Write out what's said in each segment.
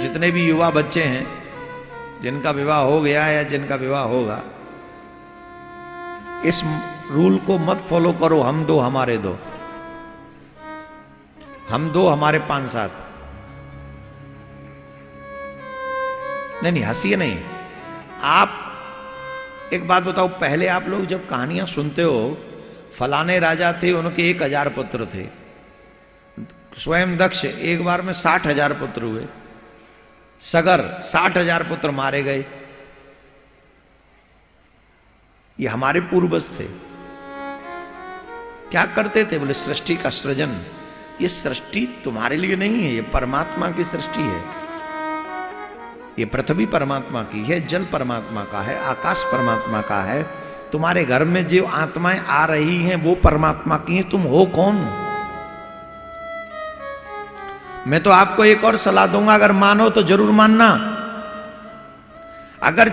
जितने भी युवा बच्चे हैं जिनका विवाह हो गया है या जिनका विवाह होगा, इस रूल को मत फॉलो करो, हम दो हमारे दो, हम दो हमारे 5-7। नहीं, हंसिए नहीं। आप एक बात बताओ, पहले आप लोग जब कहानियां सुनते हो, फलाने राजा थे, उनके 1000 पुत्र थे। स्वयं दक्ष एक बार में 60,000 पुत्र हुए। सगर 60,000 पुत्र मारे गए। ये हमारे पूर्वज थे। क्या करते थे? बोले सृष्टि का सृजन। ये सृष्टि तुम्हारे लिए नहीं है, ये परमात्मा की सृष्टि है। ये पृथ्वी परमात्मा की है, जल परमात्मा का है, आकाश परमात्मा का है। तुम्हारे घर में जो आत्माएं आ रही हैं वो परमात्मा की हैं। तुम हो कौन? मैं तो आपको एक और सलाह दूंगा, अगर मानो तो जरूर मानना। अगर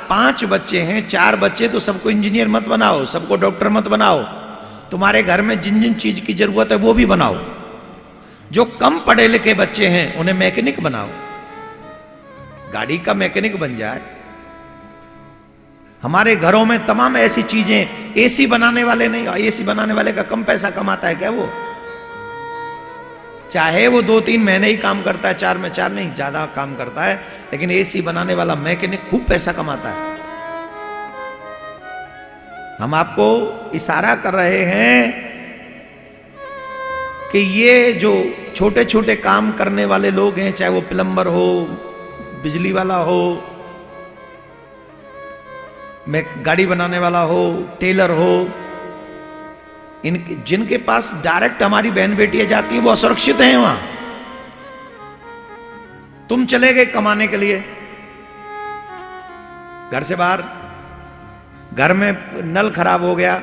5 बच्चे हैं, 4 बच्चे, तो सबको इंजीनियर मत बनाओ, सबको डॉक्टर मत बनाओ। तुम्हारे घर में जिन जिन चीज की जरूरत है वो भी बनाओ। जो कम पढ़े लिखे बच्चे हैं उन्हें मैकेनिक बनाओ, गाड़ी का मैकेनिक बन जाए। हमारे घरों में तमाम ऐसी चीजें, एसी बनाने वाले नहीं, एसी बनाने वाले का कम पैसा कमाता है क्या वो? चाहे वो 2-3 महीने ही काम करता है, 4 में 4 नहीं, ज्यादा काम करता है, लेकिन एसी बनाने वाला मैकेनिक खूब पैसा कमाता है। हम आपको इशारा कर रहे हैं कि ये जो छोटे छोटे काम करने वाले लोग हैं, चाहे वो प्लम्बर हो, बिजली वाला हो, गाड़ी बनाने वाला हो, टेलर हो, जिनके पास डायरेक्ट हमारी बहन बेटियां जाती है वो असुरक्षित हैं वहां। तुम चले गए कमाने के लिए घर से बाहर, घर में नल खराब हो गया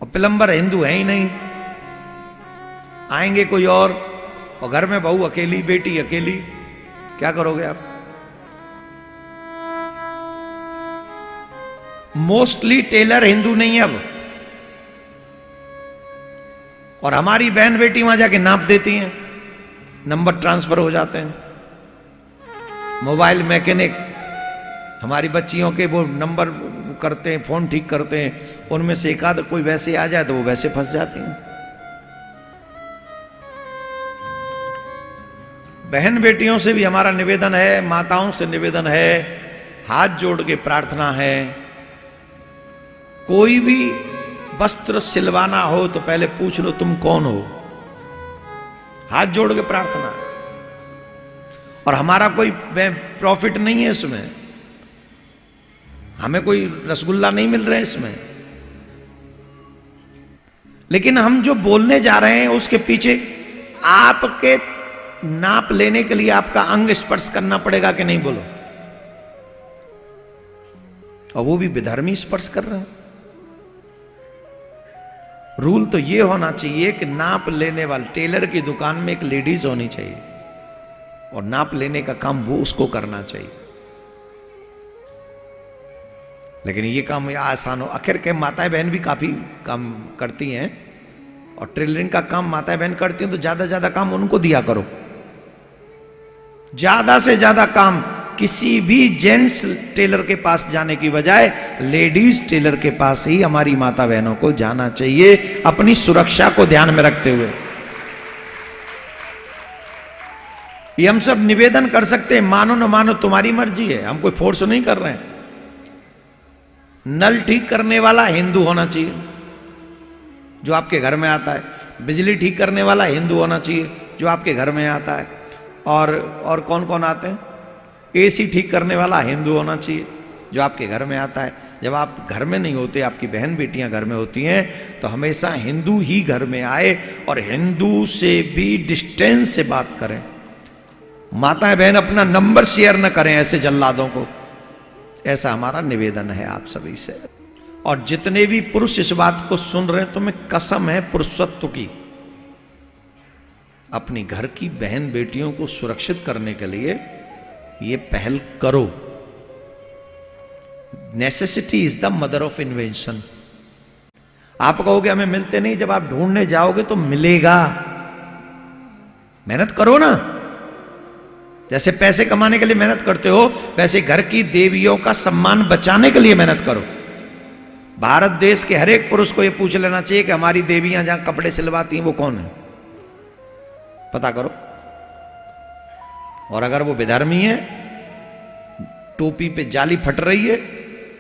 और प्लम्बर हिंदू है ही नहीं, आएंगे कोई और घर में बहू अकेली, बेटी अकेली, क्या करोगे आप? मोस्टली टेलर हिंदू नहीं है अब, और हमारी बहन बेटी वहां जाके नाप देती हैं, नंबर ट्रांसफर हो जाते हैं। मोबाइल मैकेनिक हमारी बच्चियों के वो नंबर करते हैं, फोन ठीक करते हैं, उनमें से एक आध कोई वैसे आ जाए तो वो वैसे फंस जाती हैं। बहन बेटियों से भी हमारा निवेदन है, माताओं से निवेदन है, हाथ जोड़ के प्रार्थना है, कोई भी वस्त्र सिलवाना हो तो पहले पूछ लो तुम कौन हो। हाथ जोड़ के प्रार्थना। और हमारा कोई प्रॉफिट नहीं है इसमें, हमें कोई रसगुल्ला नहीं मिल रहा है इसमें, लेकिन हम जो बोलने जा रहे हैं उसके पीछे आपके नाप लेने के लिए आपका अंग स्पर्श करना पड़ेगा कि नहीं, बोलो। और वो भी विधर्मी स्पर्श कर रहे हैं। रूल तो ये होना चाहिए कि नाप लेने वाले टेलर की दुकान में एक लेडीज होनी चाहिए और नाप लेने का काम वो उसको करना चाहिए। लेकिन ये काम आसान हो, आखिर के माताएं बहन भी काफी काम करती हैं और टेलरिंग का काम माताएं बहन करती हैं, तो ज्यादा ज्यादा काम उनको दिया करो। ज्यादा से ज्यादा काम किसी भी जेंट्स टेलर के पास जाने की बजाय लेडीज टेलर के पास ही हमारी माता बहनों को जाना चाहिए, अपनी सुरक्षा को ध्यान में रखते हुए। ये हम सब निवेदन कर सकते हैं, मानो न मानो तुम्हारी मर्जी है, हम कोई फोर्स नहीं कर रहे हैं। नल ठीक करने वाला हिंदू होना चाहिए जो आपके घर में आता है, बिजली ठीक करने वाला हिंदू होना चाहिए जो आपके घर में आता है, और कौन कौन आते हैं, एसी ठीक करने वाला हिंदू होना चाहिए जो आपके घर में आता है। जब आप घर में नहीं होते, आपकी बहन बेटियां घर में होती हैं, तो हमेशा हिंदू ही घर में आए और हिंदू से भी डिस्टेंस से बात करें। माताएं बहन अपना नंबर शेयर न करें ऐसे जल्लादों को, ऐसा हमारा निवेदन है आप सभी से। और जितने भी पुरुष इस बात को सुन रहे हैं, तुम्हें कसम है पुरुषत्व की, अपनी घर की बहन बेटियों को सुरक्षित करने के लिए ये पहल करो। Necessity is the mother of invention. आप कहोगे हमें मिलते नहीं, जब आप ढूंढने जाओगे तो मिलेगा। मेहनत करो ना, जैसे पैसे कमाने के लिए मेहनत करते हो, वैसे घर की देवियों का सम्मान बचाने के लिए मेहनत करो। भारत देश के हर एक पुरुष को यह पूछ लेना चाहिए कि हमारी देवियां जहां कपड़े सिलवाती हैं वो कौन है, पता करो। और अगर वो विधर्मी है, टोपी पे जाली फट रही है,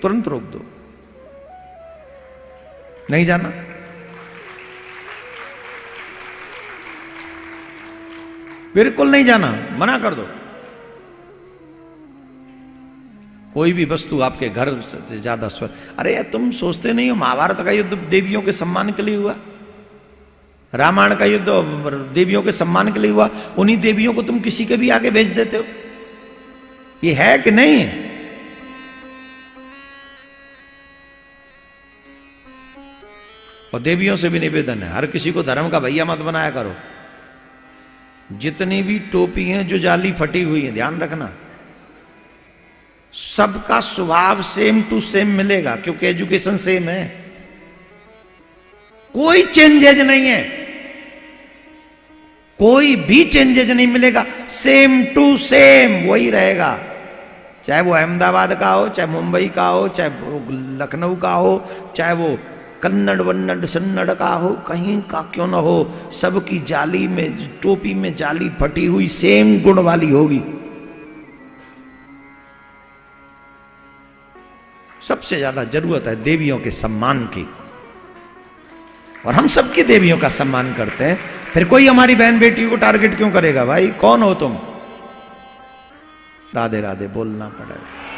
तुरंत रोक दो। नहीं जाना, बिल्कुल नहीं जाना, मना कर दो। कोई भी वस्तु आपके घर से ज्यादा स्वर, अरे यार तुम सोचते नहीं हो महाभारत का युद्ध देवियों के सम्मान के लिए हुआ, रामायण का युद्ध देवियों के सम्मान के लिए हुआ। उन्हीं देवियों को तुम किसी के भी आगे भेज देते हो, ये है कि नहीं है? और देवियों से भी निवेदन है, हर किसी को धर्म का भैया मत बनाया करो। जितनी भी टोपी हैं जो जाली फटी हुई है, ध्यान रखना, सबका स्वभाव सेम टू सेम मिलेगा, क्योंकि एजुकेशन सेम है, कोई चेंजेज नहीं है, कोई भी चेंजेज नहीं मिलेगा, सेम टू सेम वही रहेगा। चाहे वो अहमदाबाद का हो, चाहे मुंबई का हो, चाहे लखनऊ का हो, चाहे वो कन्नड़ वन्नड़ सन्नड़ का हो, कहीं का क्यों ना हो, सबकी जाली में, टोपी में जाली फटी हुई सेम गुण वाली होगी। सबसे ज्यादा जरूरत है देवियों के सम्मान की, और हम सबकी देवियों का सम्मान करते हैं। फिर कोई हमारी बहन बेटी को टारगेट क्यों करेगा? भाई कौन हो तुम? राधे राधे बोलना पड़ेगा।